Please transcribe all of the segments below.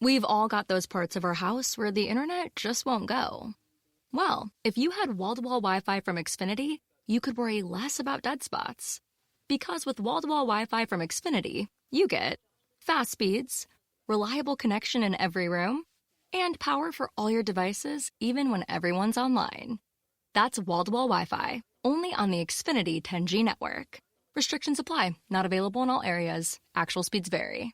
We've all got those parts of our house where the internet just won't go. Well, if you had wall-to-wall Wi-Fi from Xfinity, you could worry less about dead spots. Because with wall-to-wall Wi-Fi from Xfinity, you get fast speeds, reliable connection in every room, and power for all your devices even when everyone's online. That's wall-to-wall Wi-Fi, only on the Xfinity 10G network. Restrictions apply. Not available in all areas. Actual speeds vary.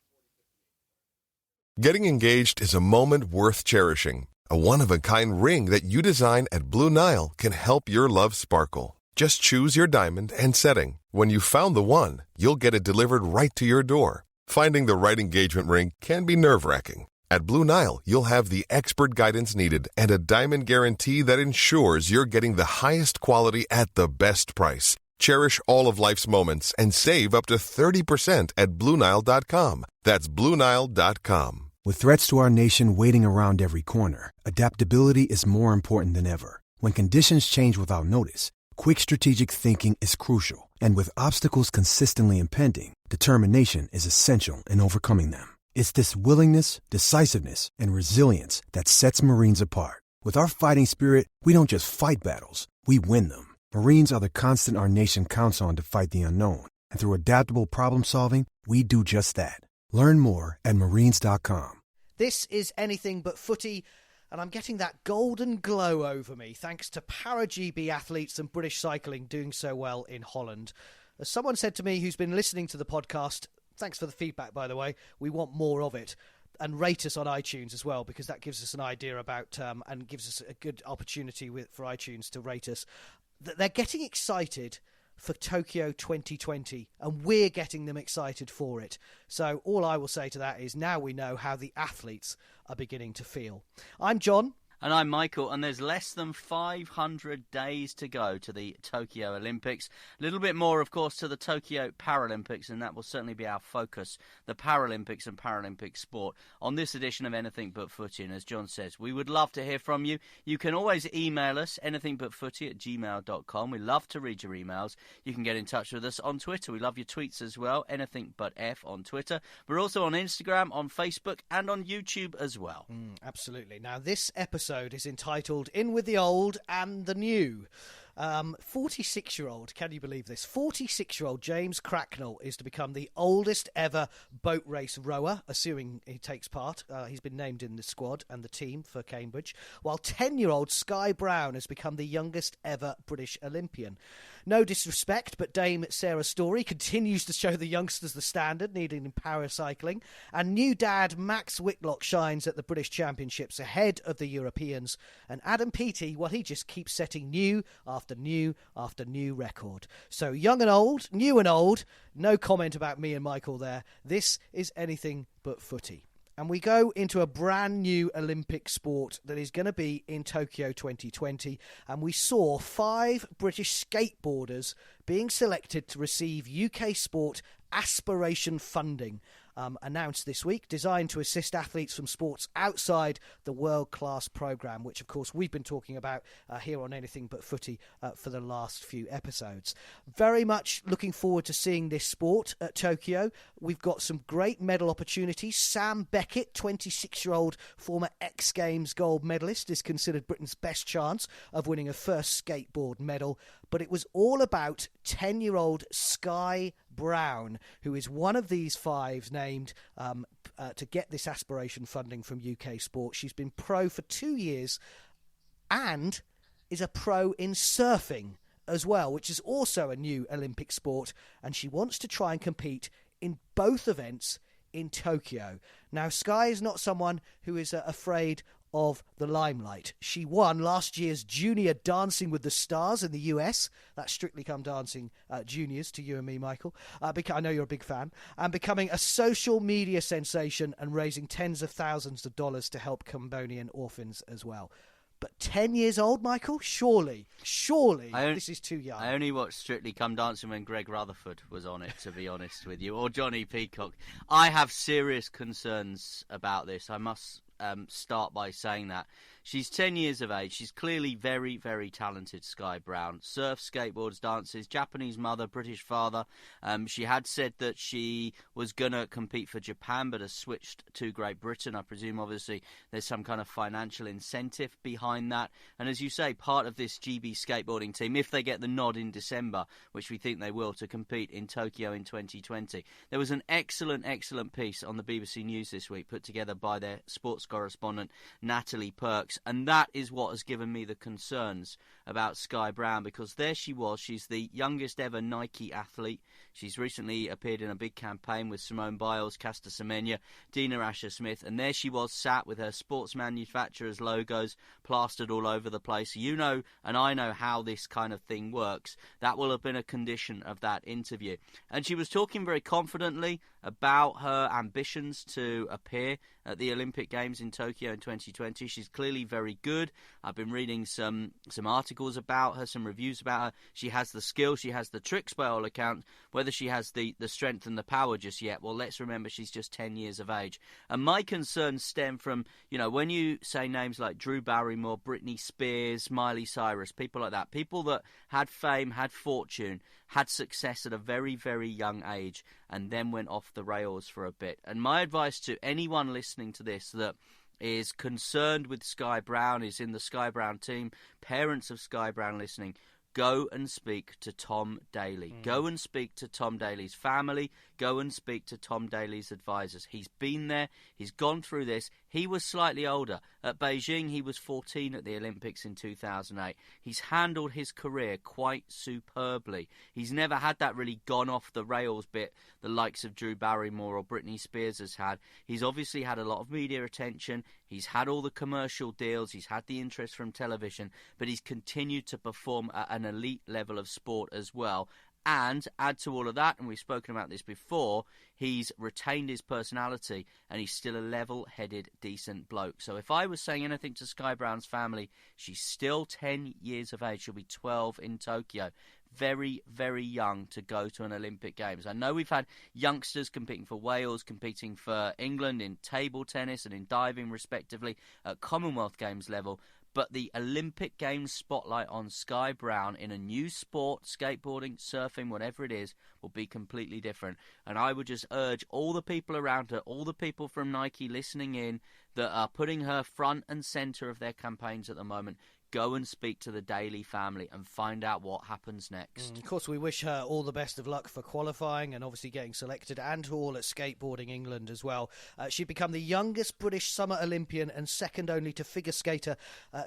Getting engaged is a moment worth cherishing. A one-of-a-kind ring that you design at Blue Nile can help your love sparkle. Just choose your diamond and setting. When you've found the one, you'll get it delivered right to your door. Finding the right engagement ring can be nerve-wracking. At Blue Nile, you'll have the expert guidance needed and a diamond guarantee that ensures you're getting the highest quality at the best price. Cherish all of life's moments and save up to 30% at BlueNile.com. That's BlueNile.com. With threats to our nation waiting around every corner, adaptability is more important than ever. When conditions change without notice, quick strategic thinking is crucial. And with obstacles consistently impending, determination is essential in overcoming them. It's this willingness, decisiveness, and resilience that sets Marines apart. With our fighting spirit, we don't just fight battles, we win them. Marines are the constant our nation counts on to fight the unknown. And through adaptable problem solving, we do just that. Learn more at marines.com. This is Anything But Footy, and I'm getting that golden glow over me thanks to para-GB athletes and British cycling doing so well in Holland. As someone said to me who's been listening to the podcast, thanks for the feedback, by the way, we want more of it. And rate us on iTunes as well, because that gives us an idea about and gives us a good opportunity for iTunes to rate us. They're getting excited for Tokyo 2020, and we're getting them excited for it. So all I will say to that is now we know how the athletes are beginning to feel. I'm John. And I'm Michael, and there's less than 500 days to go to the Tokyo Olympics. A little bit more, of course, to the Tokyo Paralympics, and that will certainly be our focus, the Paralympics and Paralympic sport, on this edition of Anything But Footy. And as John says, we would love to hear from you. You can always email us, anythingbutfooty@gmail.com. We love to read your emails. You can get in touch with us on Twitter. We love your tweets as well, anythingbutf on Twitter. We're also on Instagram, on Facebook, and on YouTube as well. Absolutely. Now, this episode is entitled In With the Old and the New. 46-year-old, can you believe this? 46-year-old James Cracknell is to become the oldest ever boat race rower, assuming he takes part. He's been named in the squad and the team for Cambridge, while 10-year-old Sky Brown has become the youngest ever British Olympian. No disrespect, but Dame Sarah Storey continues to show the youngsters the standard needed in paracycling, and new dad Max Whitlock shines at the British Championships ahead of the Europeans, and Adam Peaty, well, he just keeps setting new after new after new record. So young and old, new and old, no comment about me and Michael there. This is Anything But Footy. And we go into a brand new Olympic sport that is going to be in Tokyo 2020. And we saw 5 British skateboarders being selected to receive UK sport aspiration funding announced this week, designed to assist athletes from sports outside the world-class programme, which, of course, we've been talking about here on Anything But Footy for the last few episodes. Very much looking forward to seeing this sport at Tokyo. We've got some great medal opportunities. Sam Beckett, 26-year-old former X Games gold medalist, is considered Britain's best chance of winning a first skateboard medal. But it was all about 10-year-old Sky Brown, who is one of these 5 named to get this aspiration funding from UK Sport. She's been pro for 2 years and is a pro in surfing as well, which is also a new Olympic sport, and she wants to try and compete in both events in Tokyo. Now, Sky is not someone who is afraid of the limelight. She won last year's Junior Dancing with the Stars in the US. That's Strictly Come Dancing Juniors to you and me, Michael. I know you're a big fan. And becoming a social media sensation and raising tens of thousands of dollars to help Cambodian orphans as well. But 10 years old, Michael? Surely, this is too young. I only watched Strictly Come Dancing when Greg Rutherford was on it, to be honest with you, or Johnny Peacock. I have serious concerns about this. I must start by saying that. She's 10 years of age. She's clearly very, very talented, Sky Brown. Surfs, skateboards, dances, Japanese mother, British father. She had said that she was going to compete for Japan, but has switched to Great Britain. I presume, obviously, there's some kind of financial incentive behind that. And as you say, part of this GB skateboarding team, if they get the nod in December, which we think they will, to compete in Tokyo in 2020. There was an excellent, excellent piece on the BBC News this week put together by their sports correspondent, Natalie Perks. And that is what has given me the concerns about Sky Brown, because there she was. She's the youngest ever Nike athlete. She's recently appeared in a big campaign with Simone Biles, Caster Semenya, Dina Asher-Smith, and there she was sat with her sports manufacturers' logos plastered all over the place. You know, and I know how this kind of thing works. That will have been a condition of that interview. And she was talking very confidently about her ambitions to appear at the Olympic Games in Tokyo in 2020. She's clearly very good. I've been reading some articles about her, some reviews about her. She has the skill, she has the tricks by all accounts. Whether she has the strength and the power just yet, well, let's remember she's just 10 years of age. And my concerns stem from, you know, when you say names like Drew Barrymore, Britney Spears, Miley Cyrus, people like that, people that had fame, had fortune, had success at a very, very young age, and then went off the rails for a bit. And my advice to anyone listening to this that is concerned with Sky Brown, is in the Sky Brown team, parents of Sky Brown listening, go and speak to Tom Daley. Go and speak to Tom Daley's family. Go and speak to Tom Daley's advisors. He's been there. He's gone through this. He was slightly older. At Beijing, he was 14 at the Olympics in 2008. He's handled his career quite superbly. He's never had that really gone off the rails bit the likes of Drew Barrymore or Britney Spears has had. He's obviously had a lot of media attention. He's had all the commercial deals. He's had the interest from television. But he's continued to perform at an elite level of sport as well. And add to all of that, and we've spoken about this before, he's retained his personality and he's still a level-headed, decent bloke. So if I was saying anything to Sky Brown's family, she's still 10 years of age. She'll be 12 in Tokyo. Very, very young to go to an Olympic Games. I know we've had youngsters competing for Wales, competing for England in table tennis and in diving, respectively, at Commonwealth Games level. But the Olympic Games spotlight on Sky Brown in a new sport, skateboarding, surfing, whatever it is, will be completely different. And I would just urge all the people around her, all the people from Nike listening in that are putting her front and centre of their campaigns at the moment, go and speak to the Daley family and find out what happens next. Of course, we wish her all the best of luck for qualifying and obviously getting selected, and to all at Skateboarding England as well. She'd become the youngest British summer Olympian and second only to figure skater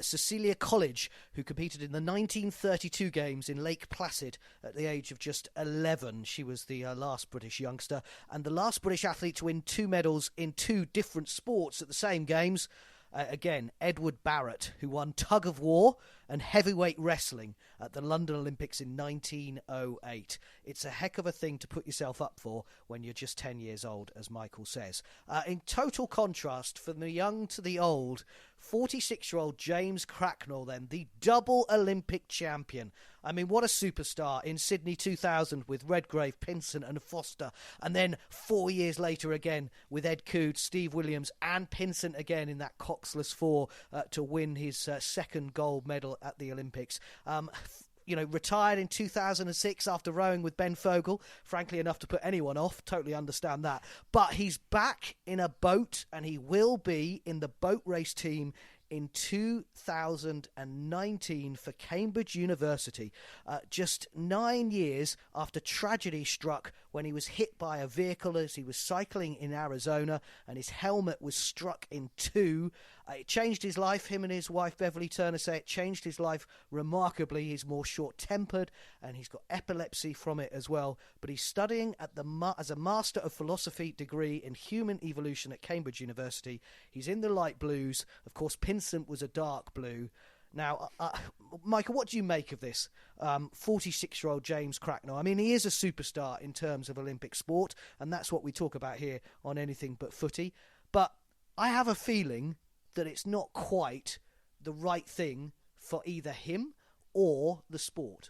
Cecilia College, who competed in the 1932 Games in Lake Placid at the age of just 11. She was the last British youngster and the last British athlete to win 2 medals in 2 different sports at the same Games. Again, Edward Barrett, who won tug of war and heavyweight wrestling at the London Olympics in 1908. It's a heck of a thing to put yourself up for when you're just 10 years old, as Michael says. In total contrast, from the young to the old, 46-year-old James Cracknell, then, the double Olympic champion. I mean, what a superstar in Sydney 2000 with Redgrave, Pinson and Foster. And then 4 years later again with Ed Coode, Steve Williams and Pinson again in that Coxless 4 to win his second gold medal at the Olympics. Retired in 2006 after rowing with Ben Fogle. Frankly enough to put anyone off. Totally understand that. But he's back in a boat, and he will be in the boat race team in 2019 for Cambridge University, just 9 years after tragedy struck when he was hit by a vehicle as he was cycling in Arizona and his helmet was struck in 2. It changed his life. Him and his wife Beverly Turner say it changed his life remarkably. He's more short-tempered and he's got epilepsy from it as well. But he's studying at as a Master of Philosophy degree in Human Evolution at Cambridge University. He's in the light blues. Of course, Pinsent was a dark blue. Now, Michael, what do you make of this 46-year-old James Cracknell? I mean, he is a superstar in terms of Olympic sport, and that's what we talk about here on Anything But Footy. But I have a feeling that it's not quite the right thing for either him or the sport.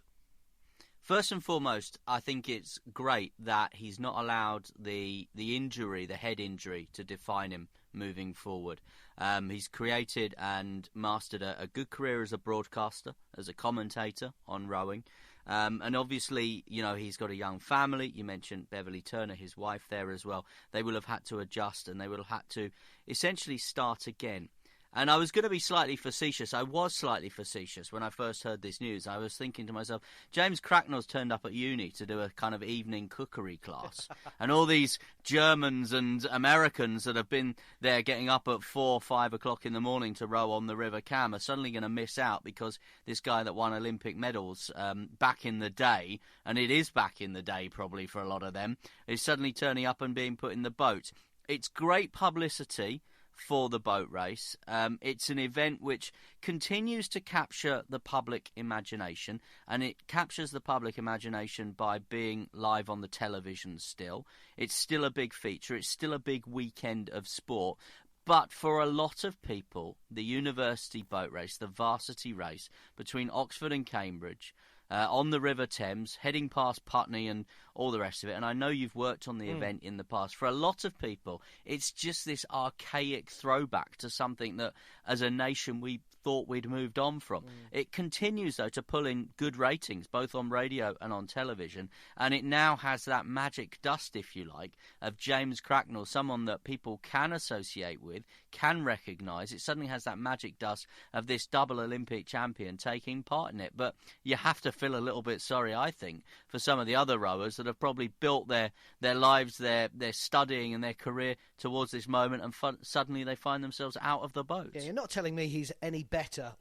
First and foremost, I think it's great that he's not allowed the injury, the head injury, to define him moving forward. He's created and mastered a good career as a broadcaster, as a commentator on rowing. And obviously, he's got a young family. You mentioned Beverly Turner, his wife, there as well. They will have had to adjust, and they will have had to essentially start again. And I was going to be slightly facetious. I was slightly facetious when I first heard this news. I was thinking to myself, James Cracknell's turned up at uni to do a kind of evening cookery class. And all these Germans and Americans that have been there getting up at 4, 5 o'clock in the morning to row on the River Cam are suddenly going to miss out because this guy that won Olympic medals back in the day, and it is back in the day probably for a lot of them, is suddenly turning up and being put in the boat. It's great publicity for the boat race. It's an event which continues to capture the public imagination, and it captures the public imagination by being live on the television still. It's still a big feature. It's still a big weekend of sport. But for a lot of people, the university boat race, the varsity race between Oxford and Cambridge, on the River Thames, heading past Putney and all the rest of it, and I know you've worked on the event in the past, for a lot of people, it's just this archaic throwback to something that, as a nation, we thought we'd moved on from. It continues, though, to pull in good ratings, both on radio and on television, and it now has that magic dust, if you like, of James Cracknell, someone that people can associate with, can recognise. It suddenly has that magic dust of this double Olympic champion taking part in it. But you have to feel a little bit sorry, I think, for some of the other rowers that have probably built their lives, their studying and their career towards this moment, and suddenly they find themselves out of the boat. Yeah, you're not telling me he's any better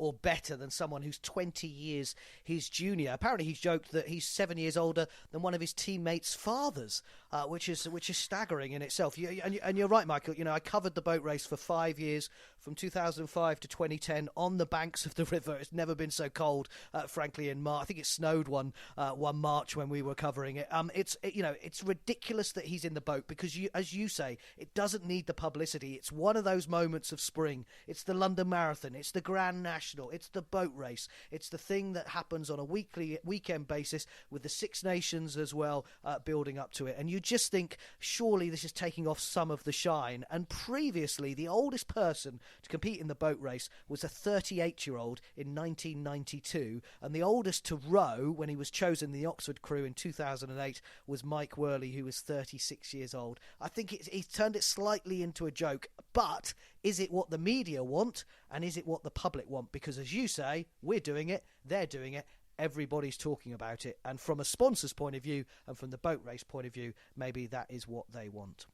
than someone who's 20 years his junior. Apparently he's joked that he's 7 years older than one of his teammates' fathers, which is staggering in itself. And you're right, Michael. I covered the boat race for 5 years, from 2005 to 2010, on the banks of the river. It's never been so cold, frankly, in March. I think it snowed one March when we were covering it. It's ridiculous that he's in the boat because, as you say, it doesn't need the publicity. It's one of those moments of spring. It's the London Marathon. It's the Grand National. It's the boat race. It's the thing that happens on a weekend basis with the Six Nations as well, building up to it. And you just think, surely this is taking off some of the shine. And previously, the oldest person to compete in the boat race was a 38-year-old in 1992, and the oldest to row when he was chosen the Oxford crew in 2008 was Mike Worley, who was 36 years old. I think he's turned it slightly into a joke, but is it what the media want, and is it what the public want? Because, as you say, we're doing it, they're doing it, everybody's talking about it, and from a sponsor's point of view and from the boat race point of view, maybe that is what they want.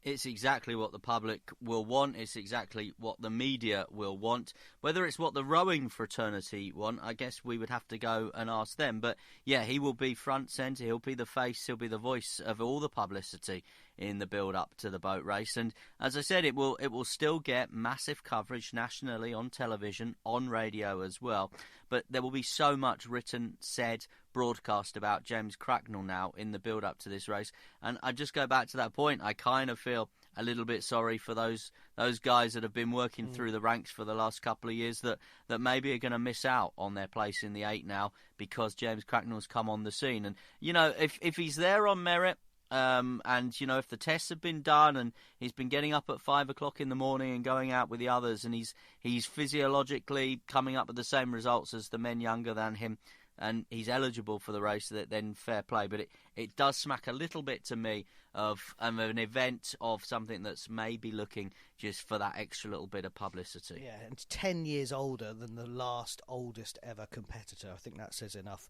It's exactly what the public will want. It's exactly what the media will want. Whether it's what the rowing fraternity want, I guess we would have to go and ask them. But yeah, he will be front centre. He'll be the face. He'll be the voice of all the publicity in the build-up to the boat race. And as I said, it will still get massive coverage nationally on television, on radio as well. But there will be so much written, said, broadcast about James Cracknell now in the build-up to this race. And I just go back to that point. I kind of feel a little bit sorry for those guys that have been working through the ranks for the last couple of years that maybe are going to miss out on their place in the 8 now because James Cracknell's come on the scene. And, if he's there on merit, and if the tests have been done and he's been getting up at 5 o'clock in the morning and going out with the others, and he's physiologically coming up with the same results as the men younger than him, and he's eligible for the race, then fair play. But it does smack a little bit to me of an event, of something that's maybe looking just for that extra little bit of publicity. Yeah, and 10 years older than the last oldest ever competitor. I think that says enough,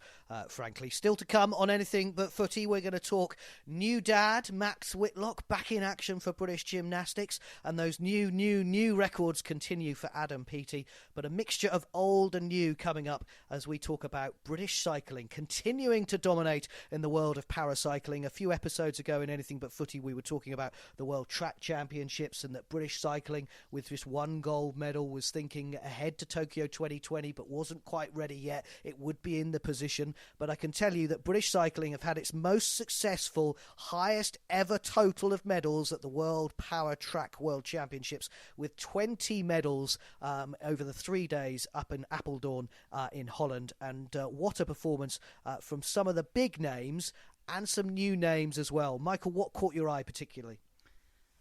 frankly. Still to come on Anything But Footy, we're going to talk new dad, Max Whitlock, back in action for British gymnastics, and those new records continue for Adam Peaty, but a mixture of old and new coming up as we talk about British cycling continuing to dominate in the world of paracycling. A few episodes ago in Anything But Footy, we were talking about the World Track Championships and that British cycling, with just one gold medal, was thinking ahead to Tokyo 2020 but wasn't quite ready yet. It would be in the position, but I can tell you that British cycling have had its most successful, highest ever total of medals at the World Power Track World Championships, with 20 medals over the 3 days up in Apeldoorn in Holland. And what a performance from some of the big names and some new names as well. Michael, what caught your eye particularly?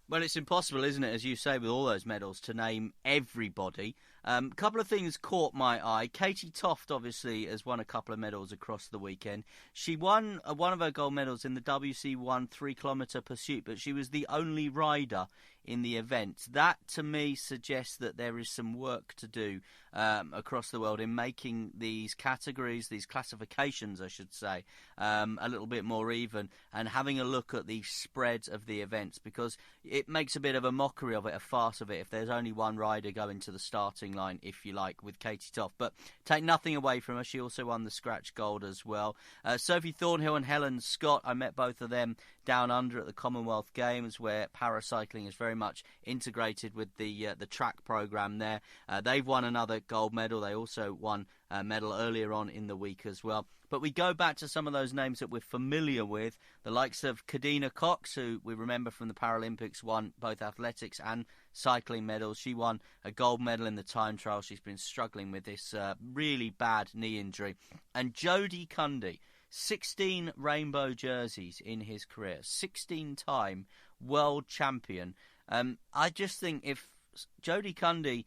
Well, it's impossible, isn't it, as you say, with all those medals, to name everybody. A couple of things caught my eye. Katie Toft, obviously, has won a couple of medals across the weekend. She won one of her gold medals in the WC1 3-kilometre pursuit, but she was the only rider in the event. That, to me, suggests that there is some work to do across the world in making these categories, these classifications, I should say, a little bit more even, and having a look at the spread of the events, because it makes a bit of a mockery of it, a farce of it, if there's only one rider going to the starting line, if you like, with Katie Toft. But take nothing away from her, she also won the scratch gold as well. Sophie Thornhill and Helen Scott, I met both of them down under at the Commonwealth Games, where paracycling is very much integrated with the track programme there. They've won another gold medal. They also won a medal earlier on in the week as well. But we go back to some of those names that we're familiar with, the likes of Kadina Cox, who we remember from the Paralympics, won both athletics and cycling medals. She won a gold medal in the time trial. She's been struggling with this really bad knee injury. And Jody Cundy, 16 rainbow jerseys in his career, 16-time world champion. I just think if Jody Cundy,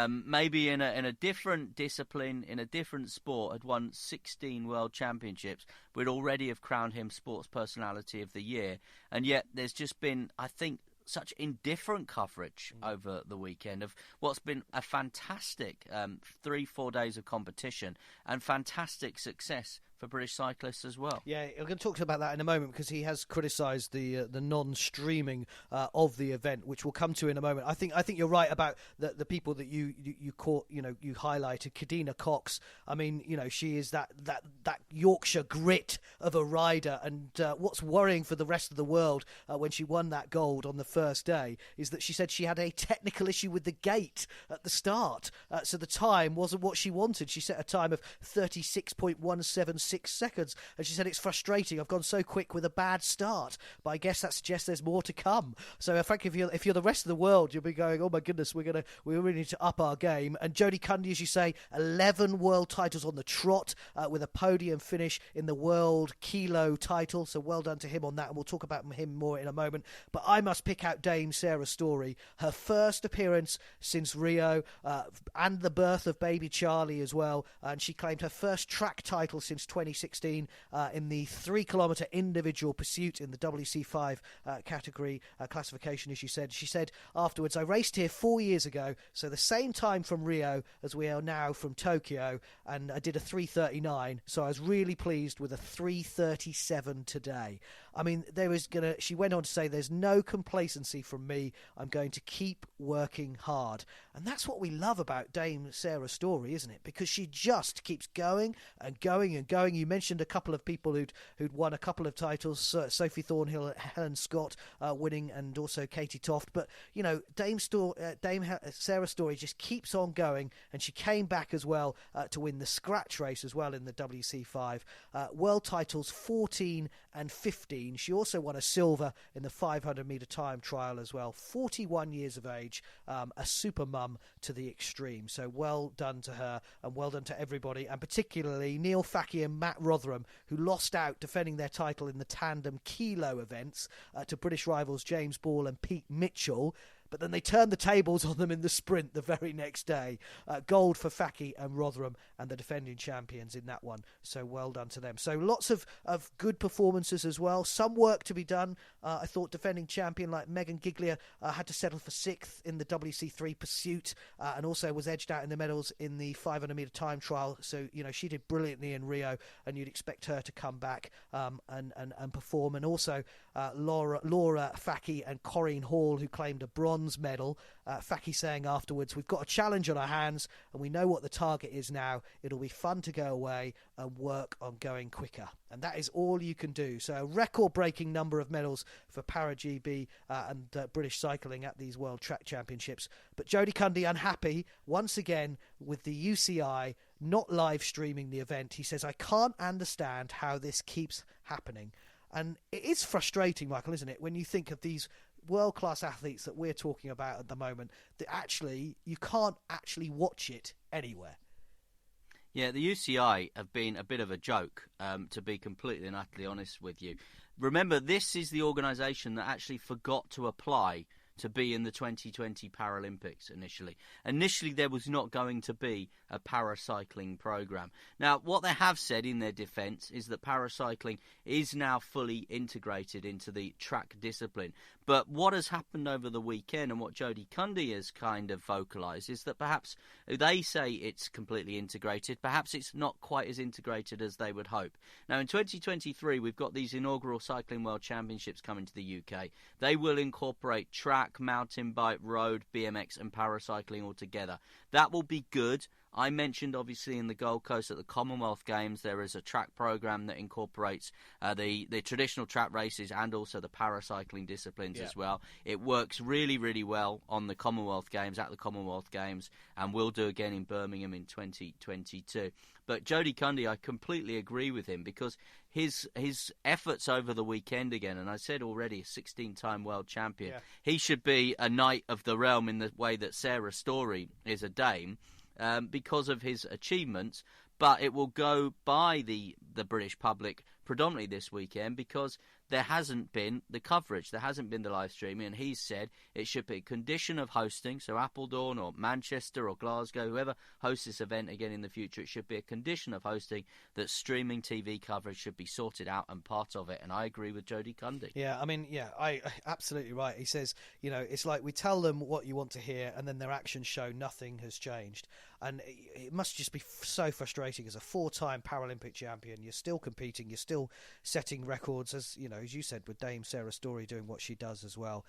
maybe in a different discipline, in a different sport, had won 16 world championships, we'd already have crowned him Sports Personality of the Year. And yet there's just been, I think, such indifferent coverage over the weekend of what's been a fantastic 3-4 days of competition and fantastic success for British cyclists as well. Yeah, we're going to talk about that in a moment, because he has criticised the non-streaming of the event, which we'll come to in a moment. I think you're right about the people that you caught, you highlighted. Kadina Cox, I mean, she is that Yorkshire grit of a rider, and what's worrying for the rest of the world when she won that gold on the first day is that she said she had a technical issue with the gate at the start, so the time wasn't what she wanted. She set a time of 36.176 seconds, and she said, it's frustrating, I've gone so quick with a bad start, but I guess that suggests there's more to come. So frankly, if you're the rest of the world, you'll be going, oh my goodness, we really need to up our game. And Jody Cundy, as you say, 11 world titles on the trot, with a podium finish in the world kilo title, so well done to him on that, and we'll talk about him more in a moment. But I must pick out Dame Sarah Storey, her first appearance since Rio, and the birth of baby Charlie as well, and she claimed her first track title since 2016 in the 3-kilometre individual pursuit in the WC5 category classification, as you said. She said afterwards, I raced here 4 years ago, so the same time from Rio as we are now from Tokyo, and I did a 3:39, so I was really pleased with a 3:37 today. I mean, she went on to say, there's no complacency from me. I'm going to keep working hard. And that's what we love about Dame Sarah Storey, isn't it? Because she just keeps going and going and going. You mentioned a couple of people who'd won a couple of titles, Sophie Thornhill, Helen Scott winning, and also Katie Toft. But, Dame Sarah Storey just keeps on going, and she came back as well to win the scratch race as well in the WC5. World titles 14 and 15. She also won a silver in the 500-metre time trial as well. 41 years of age, a super mum to the extreme. So well done to her, and well done to everybody, and particularly Neil Facky and Matt Rotherham, who lost out defending their title in the tandem kilo events to British rivals James Ball and Pete Mitchell. But then they turned the tables on them in the sprint the very next day. Gold for Facky and Rotherham, and the defending champions in that one. So well done to them. So lots of good performances as well. Some work to be done. I thought defending champion like Megan Giglia had to settle for 6th in the WC3 pursuit, and also was edged out in the medals in the 500-metre time trial. So, she did brilliantly in Rio, and you'd expect her to come back and perform. And also Laura Facky and Corinne Hall, who claimed a bronze medal. Facky saying afterwards, we've got a challenge on our hands, and we know what the target is now. It'll be fun to go away and work on going quicker. And that is all you can do. So a record-breaking number of medals for Para-GB and British cycling at these World Track Championships. But Jody Cundy unhappy once again with the UCI not live streaming the event. He says, I can't understand how this keeps happening. And it is frustrating, Michael, isn't it, when you think of these world-class athletes that we're talking about at the moment, that actually you can't actually watch it anywhere. Yeah, the UCI have been a bit of a joke, to be completely and utterly honest with you. Remember, this is the organisation that actually forgot to apply to be in the 2020 Paralympics initially. Initially, there was not going to be a paracycling programme. Now, what they have said in their defence is that paracycling is now fully integrated into the track discipline. But what has happened over the weekend, and what Jody Cundy has kind of vocalised, is that perhaps they say it's completely integrated. Perhaps it's not quite as integrated as they would hope. Now, in 2023, we've got these inaugural Cycling World Championships coming to the UK. They will incorporate track, mountain bike, road, BMX and paracycling all together. That will be good. I mentioned, obviously, in the Gold Coast at the Commonwealth Games, there is a track programme that incorporates the traditional track races and also the paracycling disciplines as well. It works really, really well on the Commonwealth Games, at the Commonwealth Games, and will do again in Birmingham in 2022. But Jody Cundy, I completely agree with him, because his efforts over the weekend again, and I said already, a 16-time world champion, he should be a knight of the realm in the way that Sarah Storey is a dame, because of his achievements. But it will go by the British public predominantly this weekend because there hasn't been the coverage, there hasn't been the live streaming, and he's said it should be a condition of hosting, so Appledorn or Manchester or Glasgow, whoever hosts this event again in the future, it should be a condition of hosting that streaming TV coverage should be sorted out and part of it, and I agree with Jody Cundy. Yeah, I mean, I absolutely right. He says, it's like we tell them what you want to hear and then their actions show nothing has changed. And it must just be so frustrating as a 4-time Paralympic champion. You're still competing, you're still setting records, as you said, with Dame Sarah Storey doing what she does as well.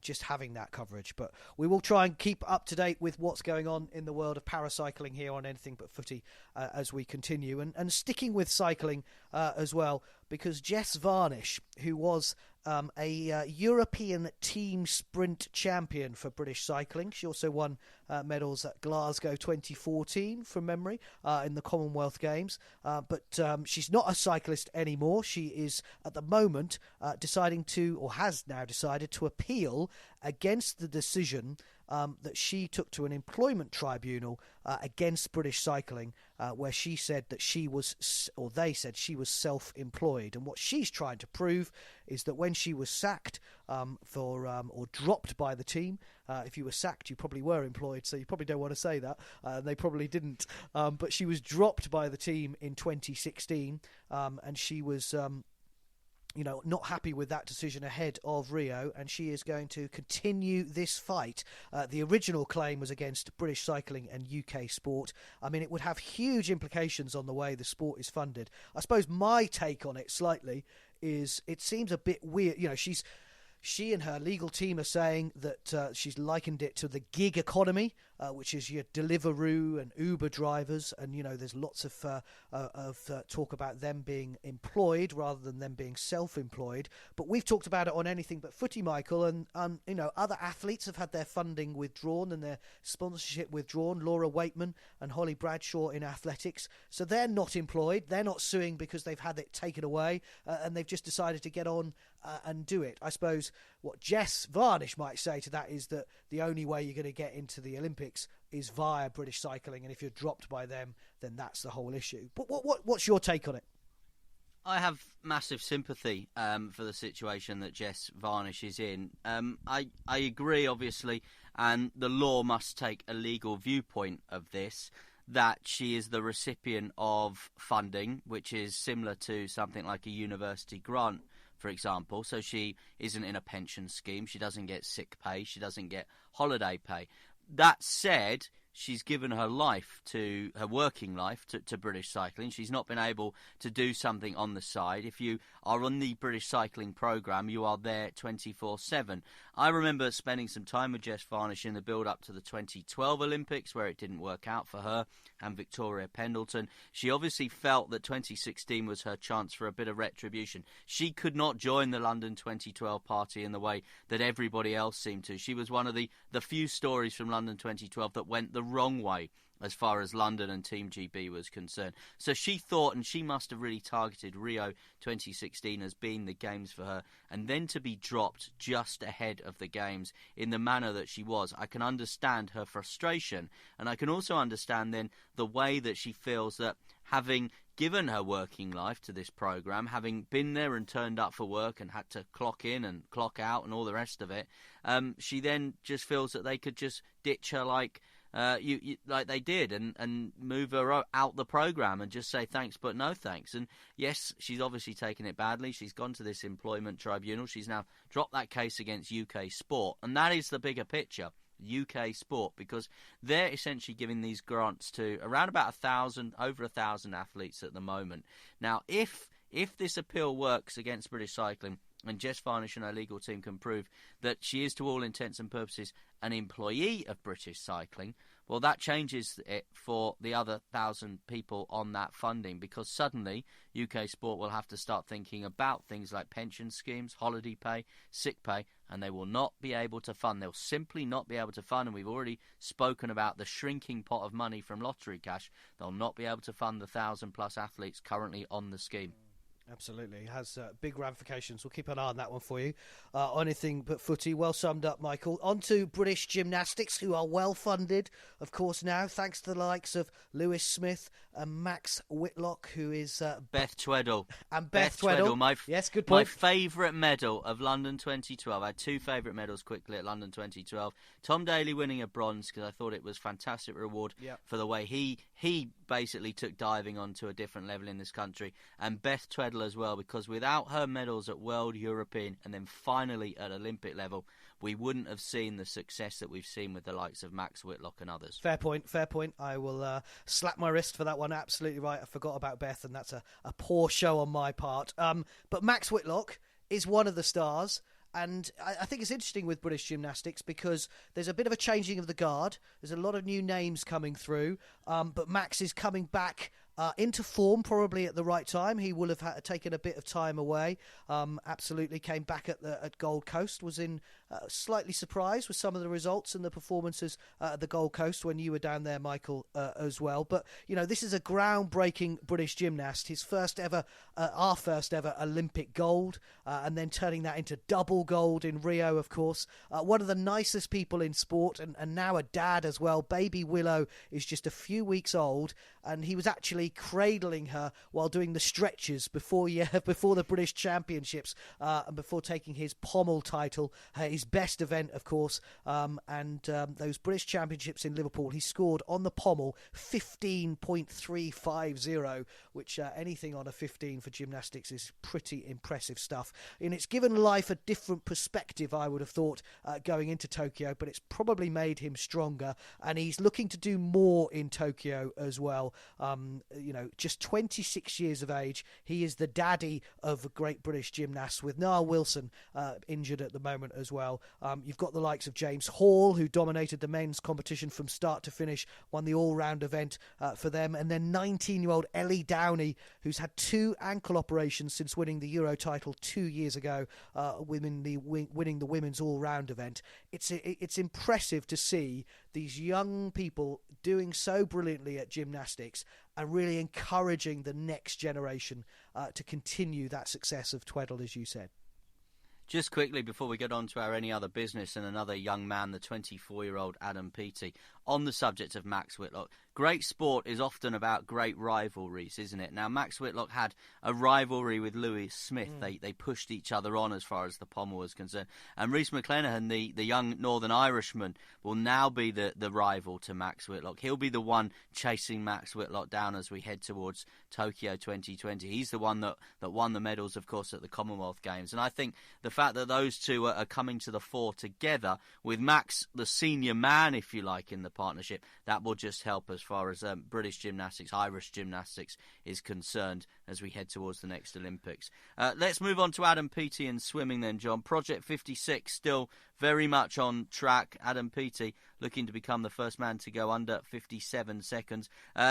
Just having that coverage. But we will try and keep up to date with what's going on in the world of paracycling here on Anything But Footy as we continue. And sticking with cycling as well, because Jess Varnish, who was a European team sprint champion for British cycling. She also won medals at Glasgow 2014 from memory in the Commonwealth Games. But she's not a cyclist anymore. She is at the moment deciding to, or has now decided to, appeal against the decision that she took to an employment tribunal against British cycling, where she said that she was, or they said she was self-employed. And what she's trying to prove is that when she was sacked or dropped by the team, if you were sacked, you probably were employed, so you probably don't want to say that. They probably didn't. But she was dropped by the team in 2016, and she was not happy with that decision ahead of Rio, and she is going to continue this fight. The original claim was against British cycling and UK sport. I mean, it would have huge implications on the way the sport is funded. I suppose my take on it slightly is it seems a bit weird. She and her legal team are saying that she's likened it to the gig economy, which is your Deliveroo and Uber drivers, and there's lots of talk about them being employed rather than them being self-employed. But we've talked about it on Anything But Footy, Michael, and other athletes have had their funding withdrawn and their sponsorship withdrawn. Laura Waitman and Holly Bradshaw in athletics, so they're not employed. They're not suing because they've had it taken away, and they've just decided to get on and do it. I suppose what Jess Varnish might say to that is that the only way you're going to get into the Olympics is via British cycling, and if you're dropped by them, then that's the whole issue. But what's your take on it? I have massive sympathy for the situation that Jess Varnish is in. I agree, obviously, and the law must take a legal viewpoint of this, that she is the recipient of funding, which is similar to something like a university grant, for example. So she isn't in a pension scheme, she doesn't get sick pay, she doesn't get holiday pay. That said, she's given her working life to British cycling. She's not been able to do something on the side. If you are on the British cycling programme, you are there 24/7. I remember spending some time with Jess Varnish in the build-up to the 2012 Olympics, where it didn't work out for her and Victoria Pendleton. She obviously felt that 2016 was her chance for a bit of retribution. She could not join the London 2012 party in the way that everybody else seemed to. She was one of the few stories from London 2012 that went the wrong way as far as London and Team GB was concerned. So she thought, and she must have really targeted Rio 2016 as being the games for her, and then to be dropped just ahead of the games in the manner that she was. I can understand her frustration, and I can also understand then the way that she feels that having given her working life to this programme, having been there and turned up for work and had to clock in and clock out and all the rest of it. She then just feels that they could just ditch her like they did and move her out the programme and just say thanks but no thanks. And yes, she's obviously taken it badly. She's gone to this employment tribunal. She's now dropped that case against UK Sport, and that is the bigger picture. UK Sport, because they're essentially giving these grants to around about over 1,000 athletes at the moment. Now, if this appeal works against British Cycling and Jess Varnish and her legal team can prove that she is to all intents and purposes an employee of British Cycling, well, that changes it for the other 1,000 people on that funding, because suddenly UK Sport will have to start thinking about things like pension schemes, holiday pay, sick pay, and they will not be able to fund. They'll simply not be able to fund, and we've already spoken about the shrinking pot of money from lottery cash. They'll not be able to fund the 1,000-plus athletes currently on the scheme. Absolutely. It has big ramifications. We'll keep an eye on that one for you. Anything but footy. Well summed up, Michael. On to British gymnastics, who are well funded, of course, now, thanks to the likes of Lewis Smith and Max Whitlock, who is... Beth Tweddle. And Beth Tweddle. Yes, good point. My favourite medal of London 2012. I had two favourite medals quickly at London 2012. Tom Daley winning a bronze, because I thought it was fantastic reward for the way he basically took diving onto a different level in this country. And Beth Tweddle as well, because without her medals at World, European, and then finally at Olympic level, we wouldn't have seen the success that we've seen with the likes of Max Whitlock and others. Fair point. I will slap my wrist for that one. Absolutely right. I forgot about Beth, and that's a poor show on my part. But Max Whitlock is one of the stars. And I think it's interesting with British gymnastics because there's a bit of a changing of the guard. There's a lot of new names coming through. But Max is coming back into form probably at the right time. He will have taken a bit of time away. Absolutely came back at Gold Coast. Was in slightly surprised with some of the results and the performances at the Gold Coast when you were down there, Michael, as well. But, you know, this is a groundbreaking British gymnast. His our first ever Olympic gold, and then turning that into double gold in Rio, of course. One of the nicest people in sport, and now a dad as well. Baby Willow is just a few weeks old, and he was actually cradling her while doing the stretches before the British Championships, and before taking his pommel title, his best event, of course, and those British Championships in Liverpool. He scored on the pommel 15.350, which anything on a 15 for gymnastics is pretty impressive stuff. And it's given life a different perspective, I would have thought, going into Tokyo, but it's probably made him stronger, and he's looking to do more in Tokyo as well. Just 26 years of age. He is the daddy of great British gymnasts, with Niall Wilson injured at the moment as well. You've got the likes of James Hall, who dominated the men's competition from start to finish, won the all-round event for them, and then 19-year-old Ellie Downey, who's had 2 ankle operations since winning the Euro title 2 years ago, winning the women's all-round event. It's impressive to see these young people doing so brilliantly at gymnastics and really encouraging the next generation to continue that success of Tweddle, as you said. Just quickly, before we get on to our any other business and another young man, the 24-year-old Adam Peaty, on the subject of Max Whitlock, great sport is often about great rivalries, isn't it? Now, Max Whitlock had a rivalry with Lewis Smith. They pushed each other on as far as the pommel was concerned. And Rhys McClenaghan, the young Northern Irishman, will now be the rival to Max Whitlock. He'll be the one chasing Max Whitlock down as we head towards Tokyo 2020. He's the one that won the medals, of course, at the Commonwealth Games. And I think the fact that those two are coming to the fore together, with Max the senior man, if you like, in the partnership, that will just help as far as British gymnastics, Irish gymnastics is concerned as we head towards the next Olympics. Let's move on to Adam Peaty and swimming then, John. Project 56 still very much on track. Adam Peaty looking to become the first man to go under 57 seconds.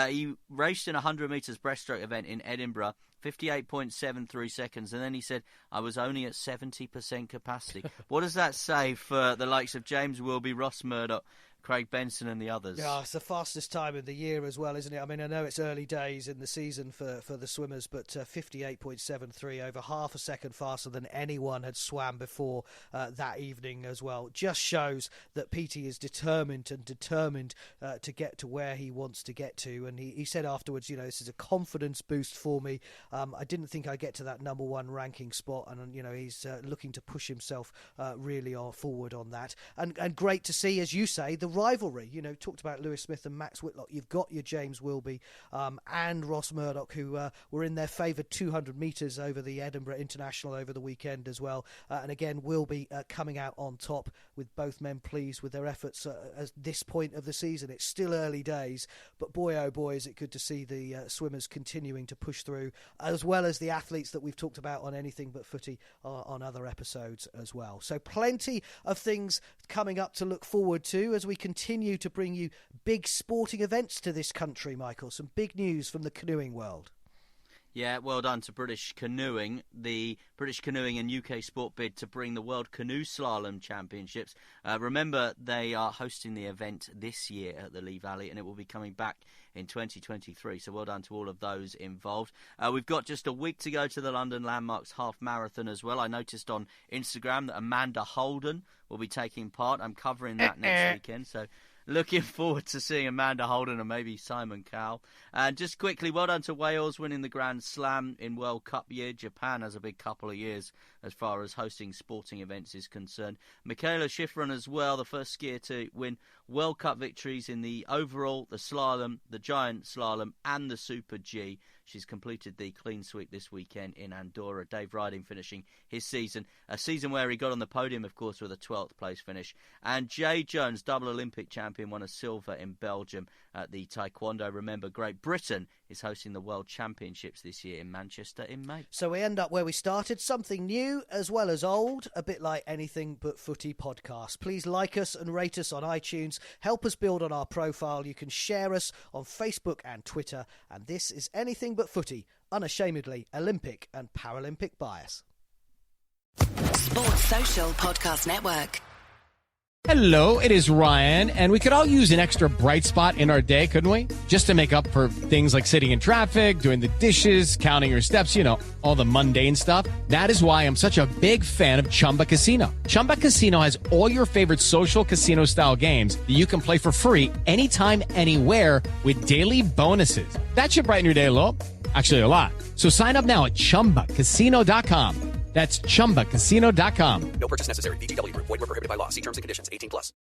He raced in a 100 metres breaststroke event in Edinburgh, 58.73 seconds, and then he said, I was only at 70% capacity. What does that say for the likes of James Wilby, Ross Murdoch, Craig Benson and the others. Yeah, it's the fastest time of the year as well, isn't it? I mean, I know it's early days in the season for the swimmers, but 58.73, over half a second faster than anyone had swam before that evening as well. Just shows that Petey is determined to get to where he wants to get to. And he said afterwards, this is a confidence boost for me. I didn't think I'd get to that number one ranking spot, and he's looking to push himself really forward on that. And great to see, as you say, the rivalry. Talked about Lewis Smith and Max Whitlock. You've got your James Wilby and Ross Murdoch, who were in their favoured 200 metres over the Edinburgh International over the weekend as well. And again, Wilby coming out on top, with both men pleased with their efforts at this point of the season. It's still early days, but boy oh boy is it good to see the swimmers continuing to push through, as well as the athletes that we've talked about on Anything But Footy on other episodes as well. So plenty of things coming up to look forward to as we continue to bring you big sporting events to this country, Michael. Some big news from the canoeing world. Yeah, well done to British Canoeing. The British Canoeing and UK Sport bid to bring the World Canoe Slalom Championships. Remember, they are hosting the event this year at the Lee Valley, and it will be coming back in 2023. So well done to all of those involved. We've got just a week to go to the London Landmarks Half Marathon as well. I noticed on Instagram that Amanda Holden will be taking part. I'm covering that next weekend, so looking forward to seeing Amanda Holden and maybe Simon Cowell. And just quickly, well done to Wales winning the Grand Slam in World Cup year. Japan has a big couple of years as far as hosting sporting events is concerned. Michaela Schifrin as well, the first skier to win World Cup victories in the overall, the slalom, the giant slalom and the Super G. She's completed the clean sweep this weekend in Andorra. Dave Riding finishing his season, a season where he got on the podium, of course, with a 12th place finish. And Jay Jones, double Olympic champion, won a silver in Belgium at the Taekwondo. Remember, Great Britain is hosting the World Championships this year in Manchester in May. So we end up where we started, something new as well as old, a bit like Anything But Footy podcast. Please like us and rate us on iTunes. Help us build on our profile. You can share us on Facebook and Twitter. And this is Anything But Footy, unashamedly Olympic and Paralympic bias. Sports Social Podcast Network. Hello, it is Ryan, and we could all use an extra bright spot in our day, couldn't we? Just to make up for things like sitting in traffic, doing the dishes, counting your steps, all the mundane stuff. That is why I'm such a big fan of Chumba Casino. Chumba Casino has all your favorite social casino-style games that you can play for free anytime, anywhere with daily bonuses. That should brighten your day a little. Actually, a lot. So sign up now at ChumbaCasino.com. That's ChumbaCasino.com. No purchase necessary. VGW Group. Void where prohibited by law. See terms and conditions. 18+.